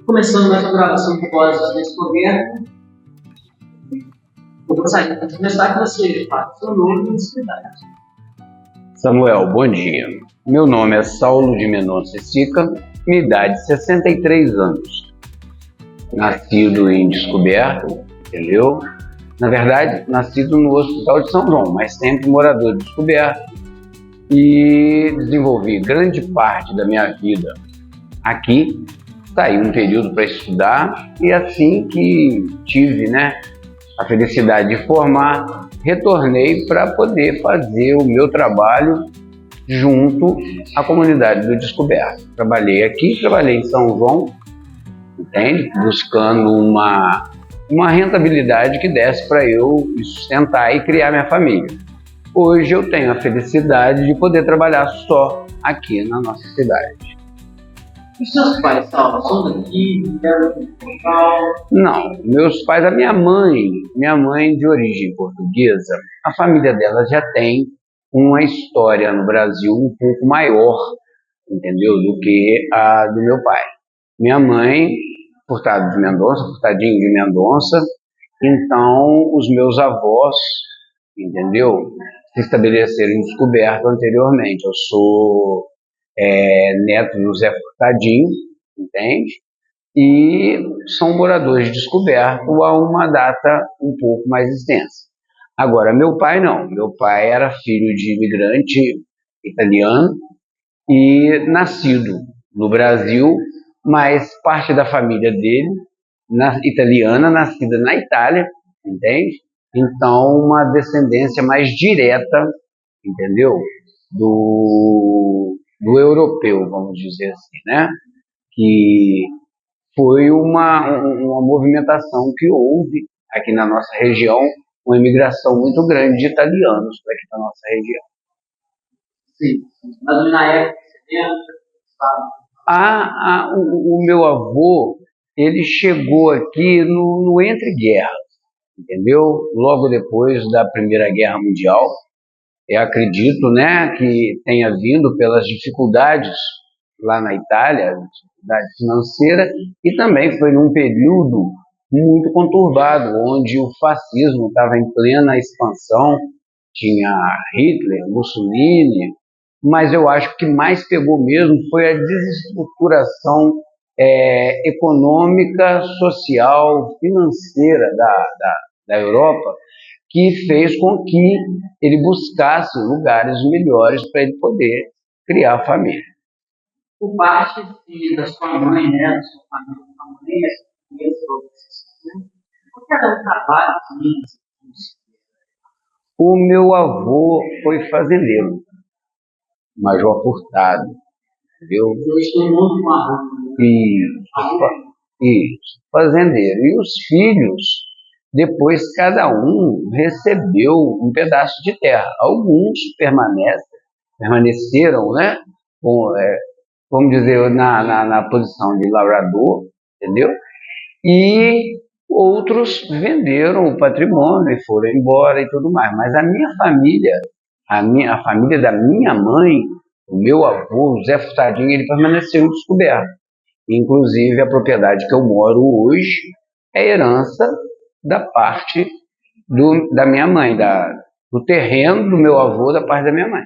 Começando mais uma gravação de Vozes Descoberta, eu gostaria de começar com você, fala seu nome e sua idade. Samuel, bom dia. Meu nome é Saulo de Mendonça Sica, minha idade 63 anos. Nascido em Descoberto, entendeu? Na verdade, nascido no Hospital de São João, mas sempre morador de Descoberto. E desenvolvi grande parte da minha vida aqui. Saí um período para estudar e assim que tive, a felicidade de formar, retornei para poder fazer o meu trabalho junto à comunidade do Descoberto. Trabalhei aqui, trabalhei em São João, entende? Buscando uma rentabilidade que desse para eu me sustentar e criar minha família. Hoje eu tenho a felicidade de poder trabalhar só aqui na nossa cidade. E seus pais, Saulo, são daqui, vieram de Portugal? Não, meus pais, a minha mãe de origem portuguesa, a família dela já tem uma história no Brasil um pouco maior, entendeu, do que a do meu pai. Minha mãe, Furtado de Mendonça, Furtadinho de Mendonça, então os meus avós, entendeu, se estabeleceram em Descoberto anteriormente. Eu sou neto do Zé Furtadinho, entende? E são moradores de Descoberto há uma data um pouco mais extensa. Agora, meu pai não. Meu pai era filho de imigrante italiano e nascido no Brasil, mas parte da família dele, italiana, nascida na Itália, entende? Então, uma descendência mais direta, entendeu? Do europeu, vamos dizer assim, né? Que foi uma movimentação que houve aqui na nossa região, uma imigração muito grande de italianos para aqui na nossa região. Sim, mas na época, você lembra? O meu avô, ele chegou aqui no entre-guerras, entendeu? Logo depois da Primeira Guerra Mundial. Eu acredito, que tenha vindo pelas dificuldades lá na Itália, dificuldade financeira, e também foi num período muito conturbado, onde o fascismo estava em plena expansão, tinha Hitler, Mussolini, mas eu acho que mais pegou mesmo foi a desestruturação econômica, social, financeira da Europa, que fez com que ele buscasse lugares melhores para ele poder criar a família. Por parte da sua mãe, da sua família, da sua mãe, porque ela trabalha assim. O meu avô foi fazendeiro, Major Furtado, entendeu? Hoje tem muito marrom. Isso, fazendeiro. E os filhos, depois cada um recebeu um pedaço de terra. Alguns permaneceram, vamos dizer, na posição de lavrador, entendeu? E outros venderam o patrimônio e foram embora e tudo mais. Mas a minha família, a família da minha mãe, o meu avô, José Furtadinho, ele permaneceu em Descoberto. Inclusive, a propriedade que eu moro hoje é herança da parte da minha mãe, do terreno do meu avô, da parte da minha mãe.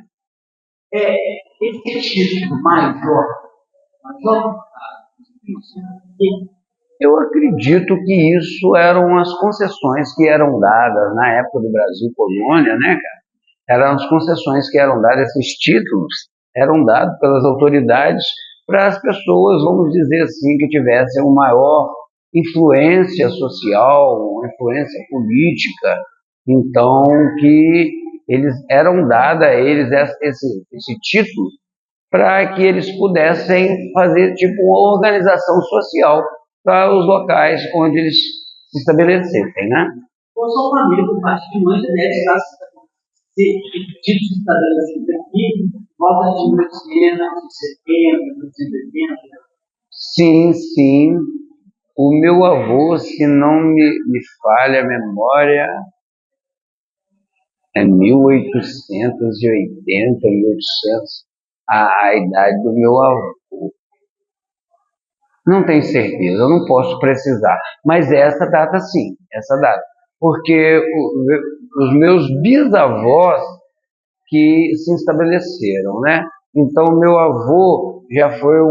Esse título major, eu acredito que isso eram as concessões que eram dadas na época do Brasil colônia, cara? Eram as concessões que eram dadas, esses títulos eram dados pelas autoridades para as pessoas, vamos dizer assim, que tivessem uma maior influência social, uma influência política. Então, que eles eram dados a eles esse título para que eles pudessem fazer tipo uma organização social para os locais onde eles se estabelecessem, Com a sua família, por parte de mãe, deve estar se estabelecendo aqui, volta de 1870, 1880. Sim. O meu avô, se não me falha a memória, é 1880, 1800, a idade do meu avô. Não tenho certeza, eu não posso precisar. Mas essa data sim, essa data. Porque os meus bisavós que se estabeleceram, né? Então, meu avô já foi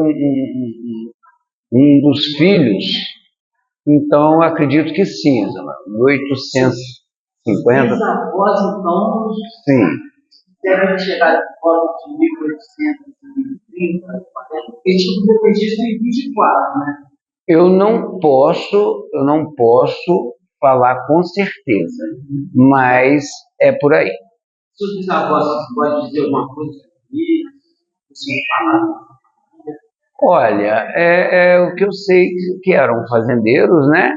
um dos filhos. Então, acredito que sim, Zana. Os 1850, avós, então, sim. devem chegar por volta de 1830, 40, porque tipo de registro em 24, né? Eu não posso falar com certeza, mas é por aí. Seus bisavós, você pode dizer alguma coisa sobre isso? Você falar? Olha, é o que eu sei que eram fazendeiros, né?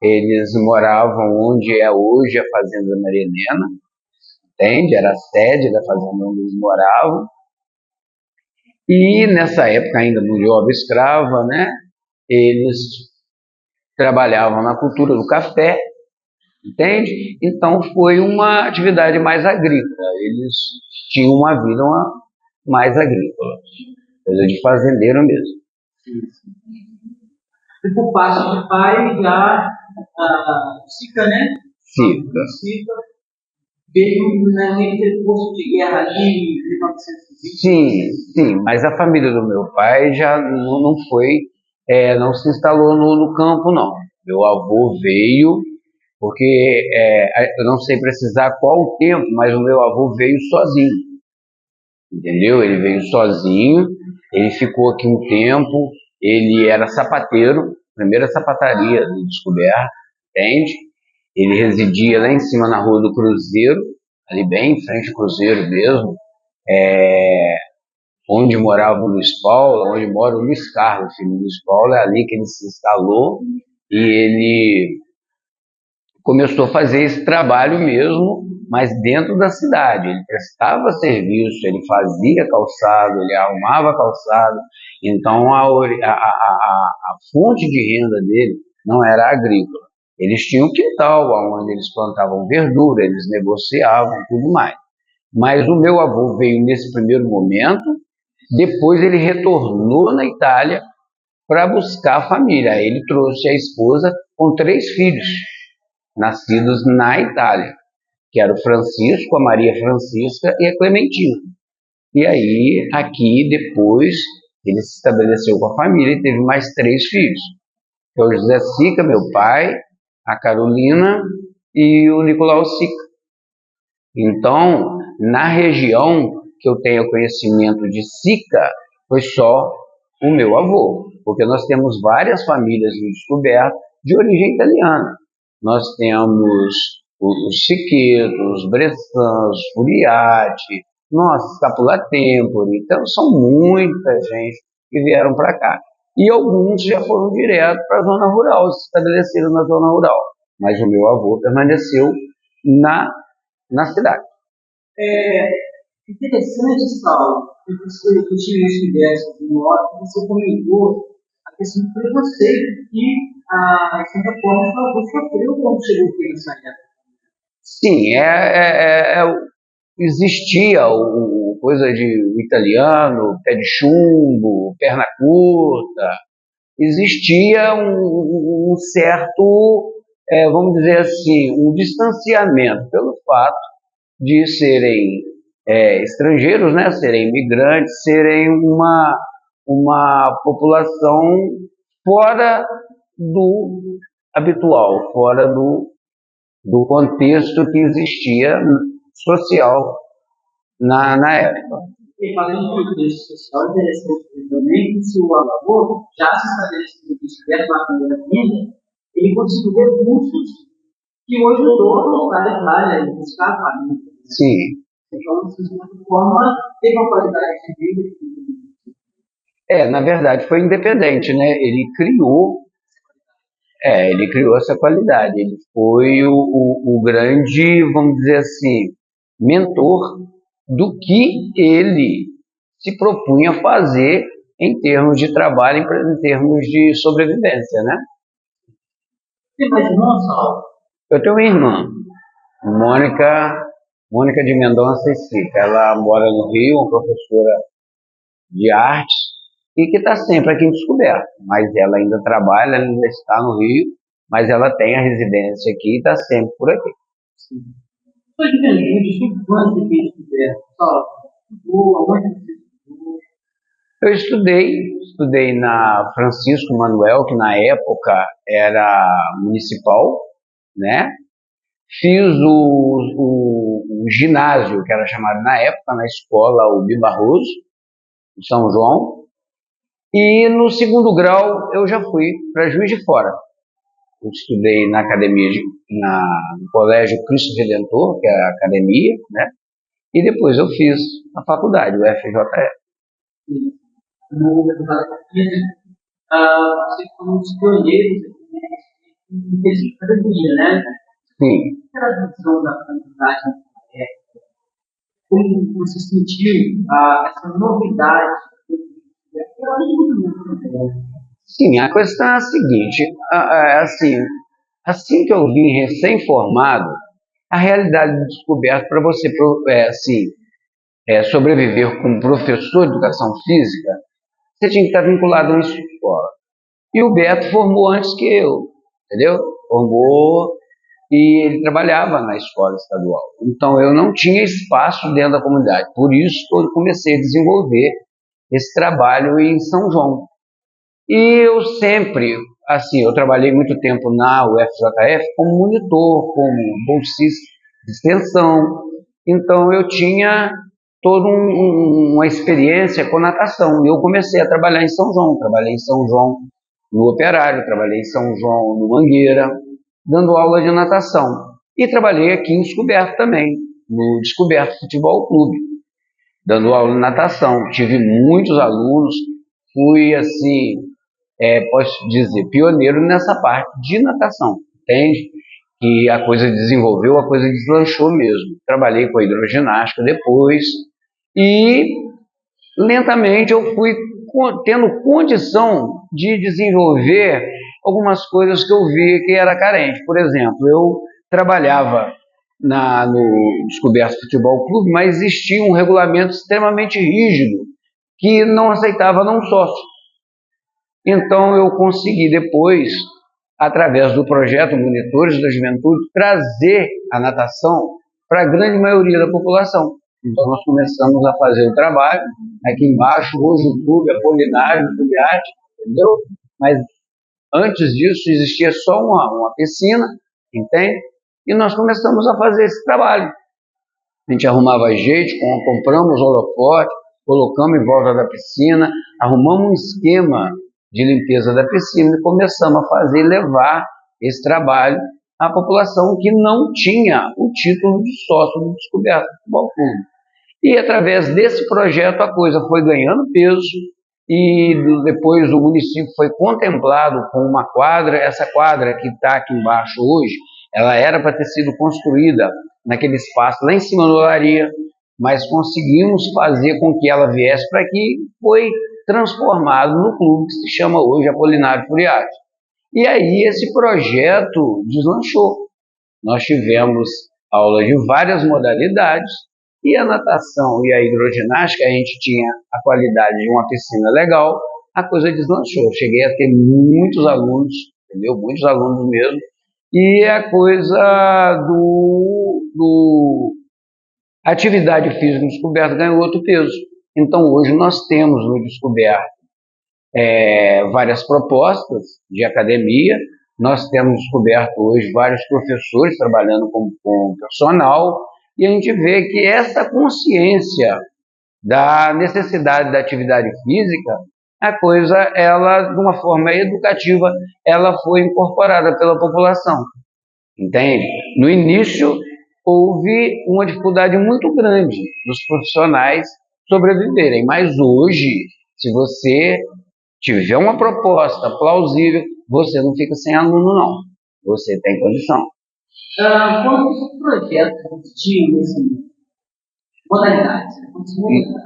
Eles moravam onde é hoje a Fazenda Maria Helena, entende? Era a sede da fazenda onde eles moravam. E nessa época ainda mão de obra escrava, né? Eles trabalhavam na cultura do café, entende? Então foi uma atividade mais agrícola. Eles tinham uma vida mais agrícola, coisa de fazendeiro mesmo. E por parte de pai, já Sica, né? Sica. Sica veio naquele posto de guerra ali em 1920. Sim, mas a família do meu pai já não foi, não se instalou no campo, não. Meu avô veio, porque eu não sei precisar qual o tempo, mas o meu avô veio sozinho, entendeu? Ele veio sozinho, ele ficou aqui um tempo, ele era sapateiro, primeira sapataria do Descoberto, entende? Ele residia lá em cima na Rua do Cruzeiro, ali bem em frente ao Cruzeiro mesmo, onde morava o Luiz Paulo, onde mora o Luiz Carlos, filho do Luiz Paulo, é ali que ele se instalou e ele começou a fazer esse trabalho mesmo, mas dentro da cidade. Ele prestava serviço, ele fazia calçado, ele arrumava calçado, então a fonte de renda dele não era agrícola. Eles tinham um quintal onde eles plantavam verdura, eles negociavam, tudo mais. Mas o meu avô veio nesse primeiro momento, depois ele retornou na Itália para buscar a família. Aí ele trouxe a esposa com 3 filhos, nascidos na Itália, que era o Francisco, a Maria Francisca e a Clementina. E aí, aqui, depois, ele se estabeleceu com a família e teve mais 3 filhos. Que é o José Sica, meu pai, a Carolina e o Nicolau Sica. Então, na região que eu tenho conhecimento de Sica, foi só o meu avô, porque nós temos várias famílias no Descoberto de origem italiana. Nós temos os Siqueiros, os Bressans, os Furiati, nossa, Scapula Tempore, então são muita gente que vieram para cá. E alguns já foram direto para a zona rural, se estabeleceram na zona rural. Mas o meu avô permaneceu na cidade. É interessante, Saulo, que você tinha esse universo de moto, você comentou a questão do preconceito que a Santa Forma sofreu quando chegou aqui nessa época. Sim, existia o coisa de o italiano, pé de chumbo, perna curta, existia um certo, vamos dizer assim, um distanciamento pelo fato de serem estrangeiros, né, serem imigrantes, serem uma população fora do habitual, fora do contexto que existia social na época. E falando do contexto social, interessante também que se o avô já se estabeleceu no Descoberto na primeira vinda, ele conseguiu recursos que hoje todo está na Itália, buscar a família. Sim. Então, de certa forma, teve uma qualidade de vida. Na verdade, foi independente, né? Ele criou essa qualidade. Ele foi o grande, vamos dizer assim, mentor do que ele se propunha a fazer em termos de trabalho, em termos de sobrevivência, né? Tem mais irmãos, Saulo? Eu tenho uma irmã, Mônica de Mendonça e Sica. Ela mora no Rio, uma professora de artes, e que está sempre aqui em Descoberto. Mas ela ainda trabalha, ela ainda está no Rio, mas ela tem a residência aqui e está sempre por aqui. Sim. Sua juventude, sua infância aqui em Descoberto, só estudou, aonde você estudou? Eu estudei na Francisco Manuel, que na época era municipal, né? Fiz o ginásio, que era chamado na época, na escola Ubi Barroso, em São João. E no segundo grau eu já fui para Juiz de Fora. Eu estudei na academia, no Colégio Cristo Redentor, que é a academia, né? E depois eu fiz a faculdade, o FJF. Sim. No deputado Física, você foi um dos pioneiros aqui, né, em pesquisa de academia, né? Sim. Qual era a visão da faculdade naquela época? Como você sentiu essa novidade? Era muito bom. Sim, a questão é a seguinte, assim que eu vim recém-formado, a realidade do descoberto para você sobreviver como professor de educação física, você tinha que estar vinculado a uma escola. E o Beto formou antes que eu, entendeu? Formou e ele trabalhava na escola estadual. Então eu não tinha espaço dentro da comunidade. Por isso que eu comecei a desenvolver esse trabalho em São João. E eu sempre, eu trabalhei muito tempo na UFJF como monitor, como bolsista de extensão. Então eu tinha toda uma experiência com natação. E eu comecei a trabalhar em São João. Trabalhei em São João no Operário, trabalhei em São João no Mangueira, dando aula de natação. E trabalhei aqui em Descoberto também, no Descoberto Futebol Clube, dando aula de natação. Tive muitos alunos, fui posso dizer, pioneiro nessa parte de natação, entende? E a coisa desenvolveu, a coisa deslanchou mesmo. Trabalhei com a hidroginástica depois e lentamente eu fui tendo condição de desenvolver algumas coisas que eu vi que era carente. Por exemplo, eu trabalhava no Descoberto Futebol Clube, mas existia um regulamento extremamente rígido que não aceitava não sócio. Então eu consegui depois, através do projeto Monitores da Juventude, trazer a natação para a grande maioria da população. Então nós começamos a fazer o trabalho, aqui embaixo, hoje o clube Apolinário, o Clube Arte, entendeu? Mas antes disso existia só uma piscina, entende? E nós começamos a fazer esse trabalho. A gente arrumava jeito, compramos holofote, colocamos em volta da piscina, arrumamos um esquema de limpeza da piscina e começamos a fazer e levar esse trabalho à população que não tinha o título de sócio do Descoberto Futebol Clube. E através desse projeto a coisa foi ganhando peso e depois o município foi contemplado com uma quadra. Essa quadra que está aqui embaixo hoje, ela era para ter sido construída naquele espaço lá em cima da olaria, mas conseguimos fazer com que ela viesse para aqui e foi transformado no clube que se chama hoje Apolinário Furiati. E aí esse projeto deslanchou. Nós tivemos aula de várias modalidades e a natação e a hidroginástica, a gente tinha a qualidade de uma piscina legal, a coisa deslanchou. Cheguei a ter muitos alunos, entendeu? Muitos alunos mesmo. E a coisa do atividade física no Descoberto ganhou outro peso. Então hoje nós temos no Descoberto várias propostas de academia, nós temos descoberto hoje vários professores trabalhando com personal, e a gente vê que essa consciência da necessidade da atividade física, a coisa, ela, de uma forma educativa, ela foi incorporada pela população, entende? No início, houve uma dificuldade muito grande dos profissionais sobreviverem, mas hoje, se você tiver uma proposta plausível, você não fica sem aluno, não. Você tem condição. Quantos projetos existiam nesse modalidades?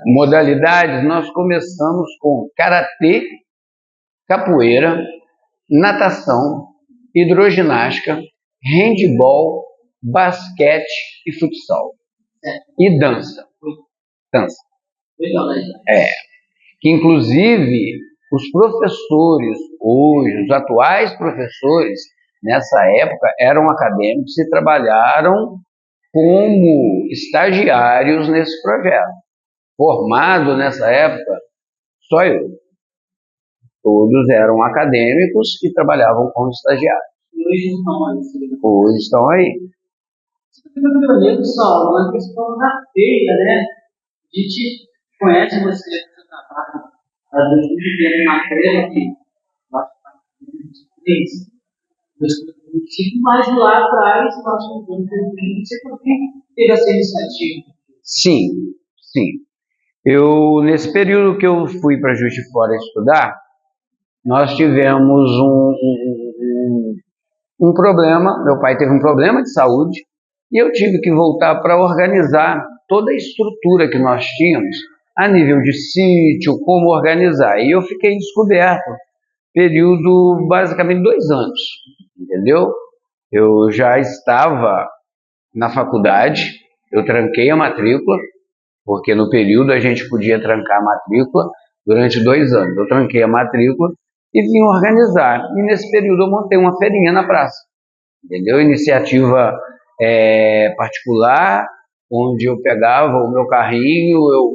Modalidades, nós começamos com karatê, capoeira, natação, hidroginástica, handebol, basquete e futsal. E dança. Dança. Legal, né? que inclusive os professores hoje, os atuais professores, nessa época, eram acadêmicos e trabalharam como estagiários nesse projeto. Formado nessa época, só eu. Todos eram acadêmicos e trabalhavam como estagiários. Hoje não, Hoje estão aí. eu lembro, Saulo, uma questão da feira, né? A gente conhece você, seu trabalho, a 2020 matéria que nós fizemos, 2025, mas lá atrás, nós mudamos você também teve essa iniciativa. Sim, sim. Nesse período que eu fui para Juiz de Fora estudar, nós tivemos um problema. Meu pai teve um problema de saúde e eu tive que voltar para organizar toda a estrutura que nós tínhamos a nível de sítio, como organizar. E eu fiquei descoberto, período basicamente 2 anos, entendeu? Eu já estava na faculdade, eu tranquei a matrícula, porque no período a gente podia trancar a matrícula durante 2 anos. Eu tranquei a matrícula e vim organizar. E nesse período eu montei uma feirinha na praça, entendeu? Iniciativa particular, onde eu pegava o meu carrinho, eu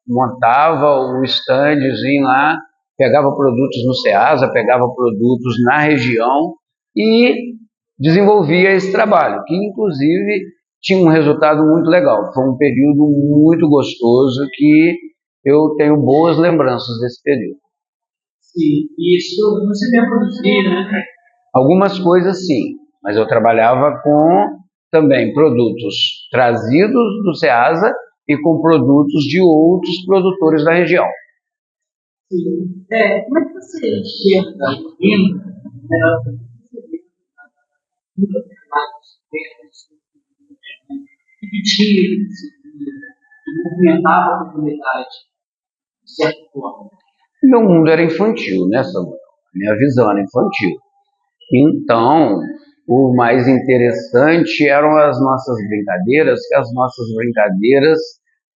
montava um standzinho lá, pegava produtos no Ceasa, pegava produtos na região e desenvolvia esse trabalho, que inclusive tinha um resultado muito legal. Foi um período muito gostoso que eu tenho boas lembranças desse período. Sim, isso você mesmo produzia, né? Algumas coisas sim, mas eu trabalhava com também produtos trazidos do Ceasa e com produtos de outros produtores da região. Sim. Como é que você enxerga o Lima, que movimentava a comunidade, de certa forma? Meu mundo era infantil, né, Samuel? Minha visão era infantil. Então, o mais interessante eram as nossas brincadeiras, que as nossas brincadeiras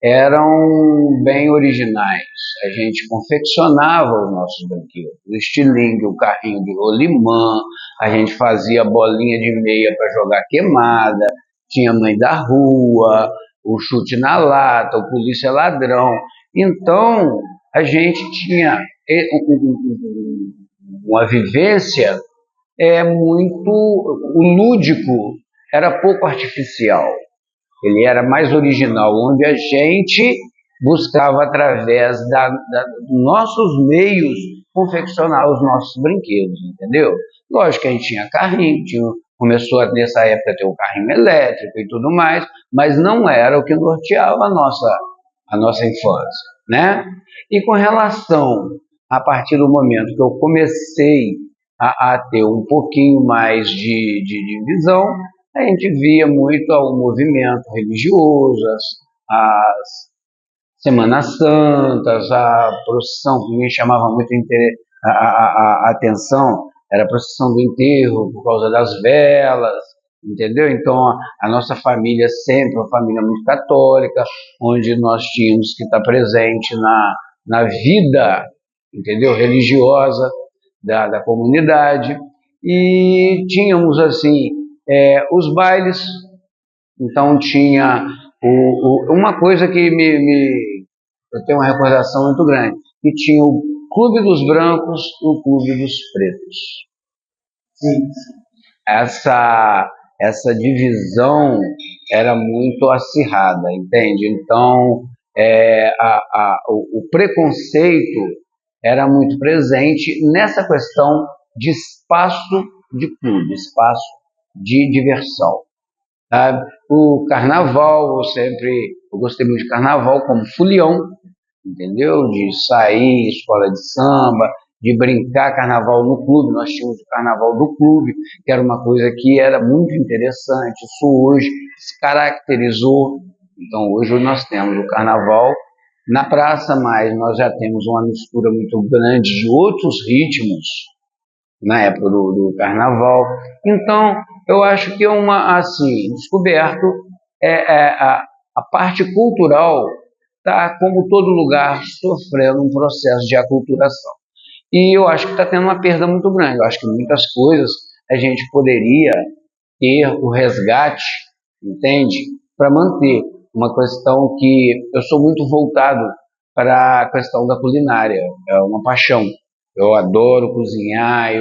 eram bem originais. A gente confeccionava os nossos brinquedos, o estilingue, o carrinho de rolimã, a gente fazia bolinha de meia para jogar queimada, tinha mãe da rua, o chute na lata, o polícia ladrão. Então, a gente tinha uma vivência muito. O lúdico era pouco artificial, ele era mais original, onde a gente buscava, através dos nossos meios, confeccionar os nossos brinquedos, entendeu? Lógico que a gente tinha carrinho, começou nessa época a ter o carrinho elétrico e tudo mais, mas não era o que norteava a nossa infância, né? E com relação, a partir do momento que eu comecei a ter um pouquinho mais de visão, a gente via muito o movimento religioso, as Semanas Santas, a procissão, que me chamava muito a atenção, era a procissão do enterro, por causa das velas, entendeu? Então, a nossa família sempre uma família muito católica, onde nós tínhamos que estar presente na vida, entendeu? Religiosa da comunidade, e tínhamos, assim, os bailes. Então, tinha uma coisa que eu tenho uma recordação muito grande, que tinha o Clube dos Brancos e o Clube dos Pretos. Sim. Essa divisão era muito acirrada, entende? Então, o preconceito era muito presente nessa questão de espaço de clube, espaço de diversão. Sabe? O carnaval, eu gostei muito de carnaval como folião, entendeu? De sair, escola de samba, de brincar carnaval no clube. Nós tínhamos o carnaval do clube, que era uma coisa que era muito interessante. Isso hoje se caracterizou. Então, hoje nós temos o carnaval na praça, mas nós já temos uma mistura muito grande de outros ritmos na época do carnaval. Então, eu acho que assim, descoberto a parte cultural está, como todo lugar, sofrendo um processo de aculturação. E eu acho que está tendo uma perda muito grande. Eu acho que muitas coisas a gente poderia ter o resgate, entende? Para manter uma questão que eu sou muito voltado para a questão da culinária, é uma paixão. Eu adoro cozinhar.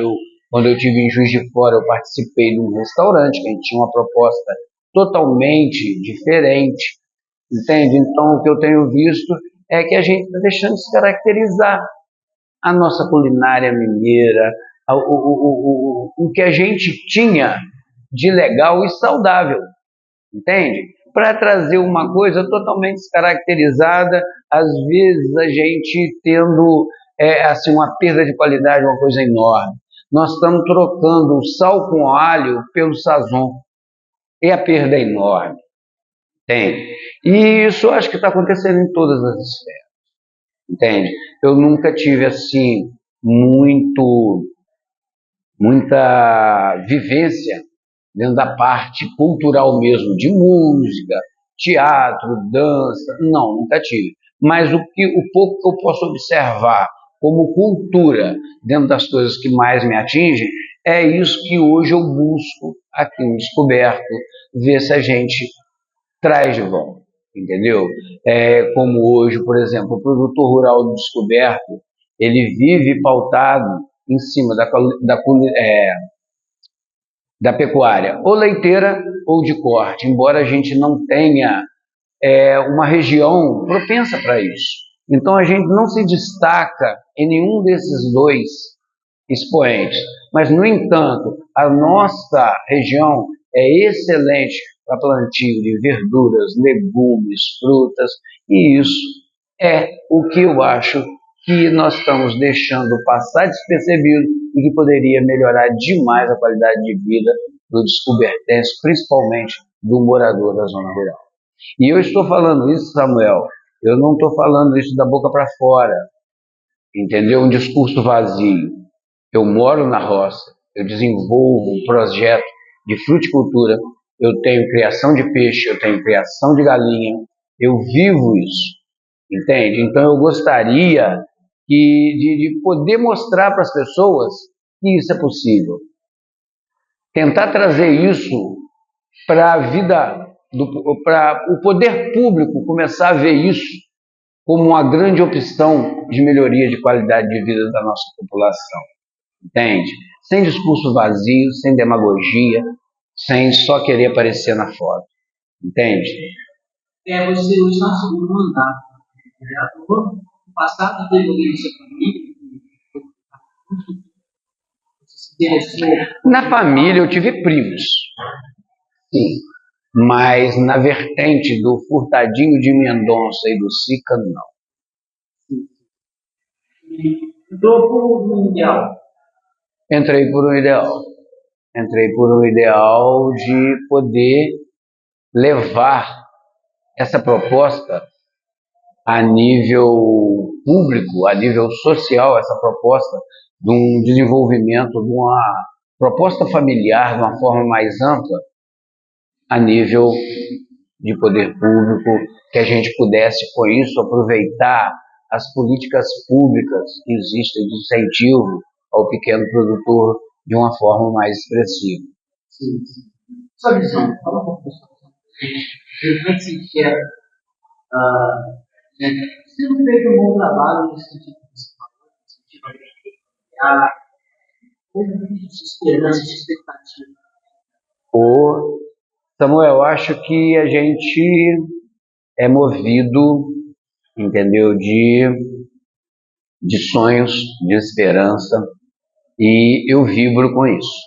Quando eu tive em Juiz de Fora, eu participei de um restaurante que a gente tinha uma proposta totalmente diferente, entende? Então, o que eu tenho visto é que a gente está deixando de se caracterizar a nossa culinária mineira, o que a gente tinha de legal e saudável, entende? Para trazer uma coisa totalmente descaracterizada, às vezes a gente tendo assim, uma perda de qualidade, uma coisa enorme. Nós estamos trocando o sal com alho pelo sazon, e a perda é enorme, entende? E isso eu acho que está acontecendo em todas as esferas, entende? Eu nunca tive assim muita vivência dentro da parte cultural mesmo, de música, teatro, dança, não, nunca tive. Mas o pouco que eu posso observar como cultura dentro das coisas que mais me atingem, é isso que hoje eu busco aqui no Descoberto, ver se a gente traz de volta, entendeu? Como hoje, por exemplo, o produtor rural do Descoberto, ele vive pautado em cima da pecuária, ou leiteira ou de corte, embora a gente não tenha uma região propensa para isso. Então a gente não se destaca em nenhum desses dois expoentes, mas no entanto a nossa região é excelente para plantio de verduras, legumes, frutas, e isso é o que eu acho que nós estamos deixando passar despercebido e que poderia melhorar demais a qualidade de vida do descobertense, principalmente do morador da zona rural. E eu estou falando isso, Samuel, eu não estou falando isso da boca para fora, entendeu? Um discurso vazio. Eu moro na roça, eu desenvolvo um projeto de fruticultura, eu tenho criação de peixe, eu tenho criação de galinha, eu vivo isso, entende? Então eu gostaria de poder mostrar para as pessoas que isso é possível. Tentar trazer isso para a vida, para o poder público começar a ver isso como uma grande opção de melhoria de qualidade de vida da nossa população, entende? Sem discurso vazio, sem demagogia, sem só querer aparecer na foto, entende? Você hoje está no segundo mandato, vereador. No passado teve alguém da sua família? Na família eu tive primos, sim, mas na vertente do Furtadinho de Mendonça e do Sica, não. Entrou por um ideal? Entrei por um ideal. Entrei por um ideal de poder levar essa proposta a nível público, a nível social, essa proposta de um desenvolvimento, de uma proposta familiar de uma forma mais ampla, a nível de poder público, que a gente pudesse, com isso, aproveitar as políticas públicas que existem de incentivo ao pequeno produtor de uma forma mais expressiva. Sim. Sua visão, fala um pouco da sua visão. Como é que se enxerga? Você não fez um bom trabalho nesse sentido de criar esperança, expectativa? Ô, Samuel, eu acho que a gente é movido, entendeu, de sonhos, de esperança, e eu vibro com isso.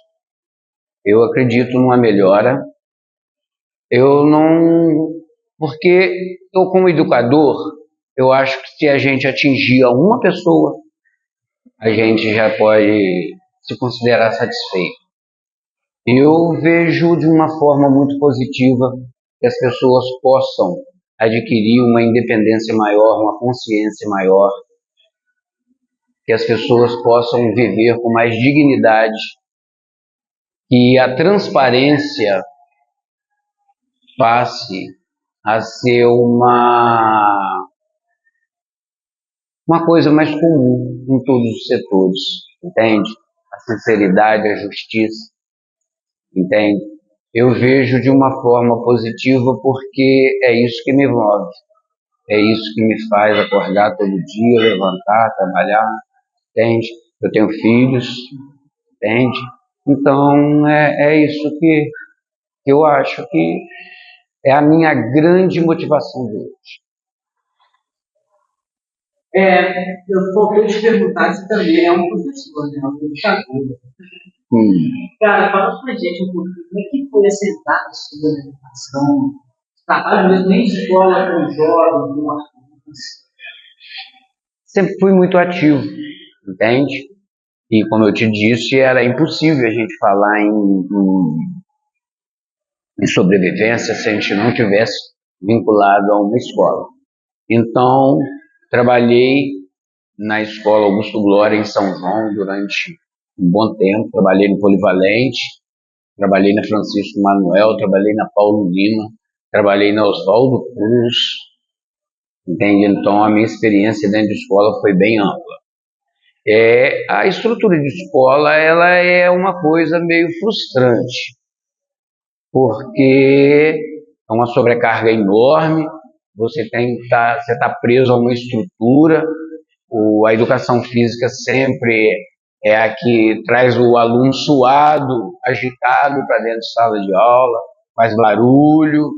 Eu acredito numa melhora. Eu não... Porque eu, como educador, eu acho que se a gente atingir uma pessoa, a gente já pode se considerar satisfeito. Eu vejo de uma forma muito positiva que as pessoas possam adquirir uma independência maior, uma consciência maior, que as pessoas possam viver com mais dignidade, que a transparência passe a ser uma uma coisa mais comum em todos os setores, entende? A sinceridade, a justiça, entende? Eu vejo de uma forma positiva porque é isso que me move, é isso que me faz acordar todo dia, levantar, trabalhar, entende? Eu tenho filhos, entende? Então é isso que eu acho que é a minha grande motivação de hoje. Eu voltei te perguntar se também é um professor, né? Um educador. Cara, fala pra gente um pouquinho como é que foi essa etapa sua da educação, trabalho mesmo em escola com jovens, com adultos. Sempre fui muito ativo, entende? E como eu te disse, era impossível a gente falar em sobrevivência se a gente não tivesse vinculado a uma escola. Então, trabalhei na escola Augusto Glória em São João durante um bom tempo, trabalhei no Polivalente, trabalhei na Francisco Manuel, trabalhei na Paulo Lima, trabalhei na Oswaldo Cruz, entende? Então a minha experiência dentro de escola foi bem ampla. A estrutura de escola ela é uma coisa meio frustrante, porque é uma sobrecarga enorme, você está preso a uma estrutura, a educação física sempre é a que traz o aluno suado, agitado para dentro de sala de aula, faz barulho,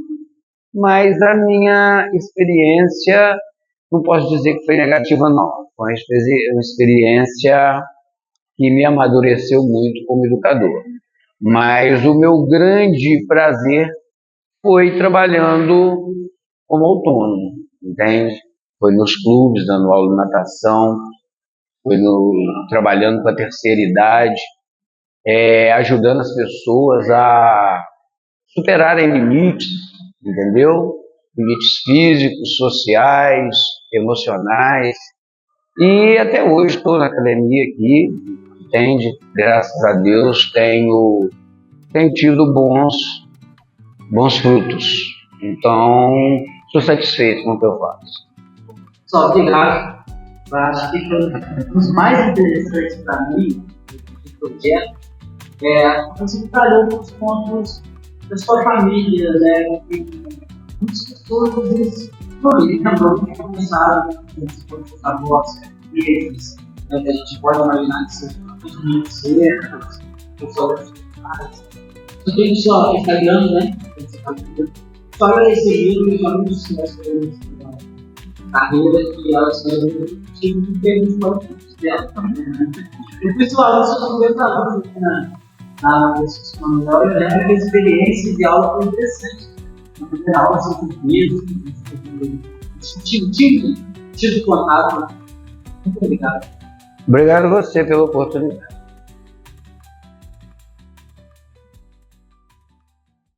mas a minha experiência, não posso dizer que foi negativa não, foi uma experiência que me amadureceu muito como educador. Mas o meu grande prazer foi trabalhando como autônomo, entende? Foi nos clubes, dando aula de natação, foi trabalhando com a terceira idade, ajudando as pessoas a superarem limites, entendeu? Limites físicos, sociais, emocionais. E até hoje estou na academia aqui, entende? Graças a Deus tenho tido bons frutos. Então, estou satisfeito com o que eu faço. Só obrigado. Eu acho que foi um dos mais interessantes para mim do projeto você trabalhou com os pontos da sua família, né? Muitas pessoas às vezes não começaram com os avós, filhos, a gente pode imaginar que são muito certas, pessoas pais. Só que a gente está ganhando, né? Só recebido e muito sucesso na carreira que elas tinham que ter os pontos dela. E principalmente os meus alunos na Francisco Manuel, eu lembro que a experiência de aula foi interessante. Na aula sobre vídeos, tive contato. Muito obrigado. Obrigado a você pela oportunidade.